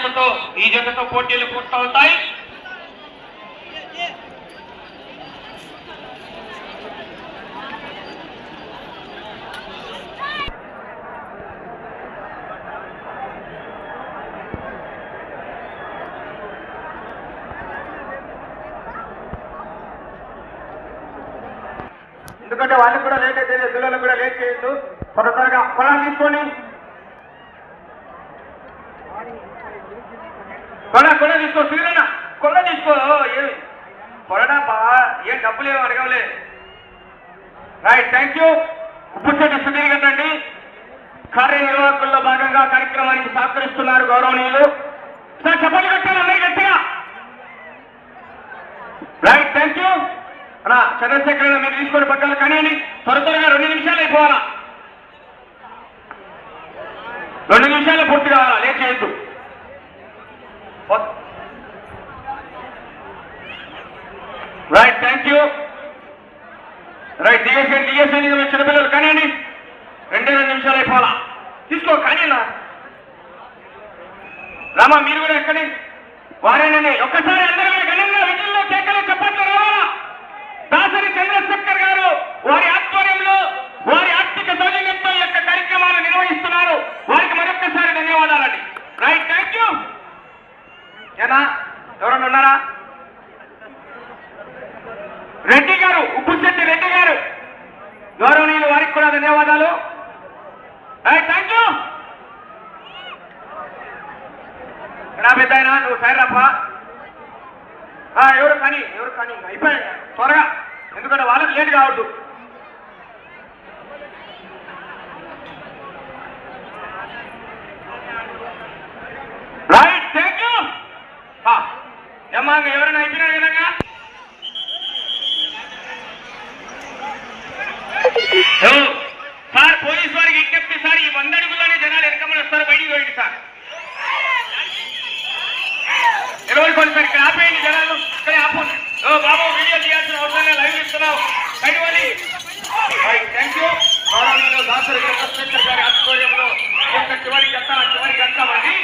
జతతో ఈ జతతో పోటీలు పూర్తవుతాయి. ఎందుకంటే వాళ్ళకి కూడా లేట్ అయితే పిల్లలకు కూడా లేట్ చేయొద్దు. త్వరగా పొలం తీసుకోండి. కొల తీసుకో సీరన్న, కొల తీసుకో. కొలడా బా ఏం డబ్బులు ఏమో అడగలే. Right, thank you. ఉప్పుచెట్టి సుధీర్ గారండి కార్యనిర్వాహకుల్లో భాగంగా కార్యక్రమానికి సహకరిస్తున్నారు గౌరవనీయులు. సార్ చెప్పండి కట్టాలి అందరి గట్టిగా. Right, thank you. అలా చంద్రశేఖర్ మీరు తీసుకొని పక్కన కానీ త్వరగా 2 నిమిషాలు అయిపోవాలా. 2 నిమిషాలు పూర్తి కావాలా, లేట్ చేయొద్దు. Right, thank you. Right, DSN చిన్నపిల్లలు కానీ 2 నిమిషాలు అయిపోవాలా. తీసుకో కానీ రామా మీరు కూడా ఎక్కడి వారేనండి. ఒక్కసారి అందరూ ఘనంగా విజయంలో కేకలు చప్పట్లు రావాలా. దాసరి చంద్రశేఖర్ గారు వారి ఆధ్వర్యంలో వారి ఆర్థిక సౌజన్యంతో ఈ యొక్క కార్యక్రమాలు నిర్వహిస్తున్నారు. వారికి మరొక్కసారి ధన్యవాదాలండి. Right, thank you. ఏనా ఎవరన్నా ఉన్నారా? రెడ్డి గారు, ఉప్పుశెట్టి రెడ్డి గారు గౌరవనీయులు, వారికి కూడా ధన్యవాదాలు. Right, thank you. పెద్ద అయినా నువ్వు సైడ్ రప్ప. ఎవరు కానీ అయిపోయాయి త్వరగా, ఎందుకంటే వాళ్ళకి లేట్ కావద్దు. Right, thank you. ఏమా ఎవరైనా అయిపోయినా విధంగా సార్ పోలీసు వారికి విజ్ఞప్తి సార్, ఈ 100 అడుగుల్లోనే జనాలు వెనకమని వస్తారు, బయటికి పోయింది సార్. నిలబడుకోండి సార్, ఇక్కడ ఆపేయండి జనాలు, ఇక్కడ ఆపండి. బాబు వీడియో తీయాల్సిన అవసరం, లైవ్ ఇస్తున్నావు కడివాలి. Thank you. గౌరవంలో దాసరి చంద్రశేఖర్ గారి ఆధ్వర్యంలో చివరి గంటమండి.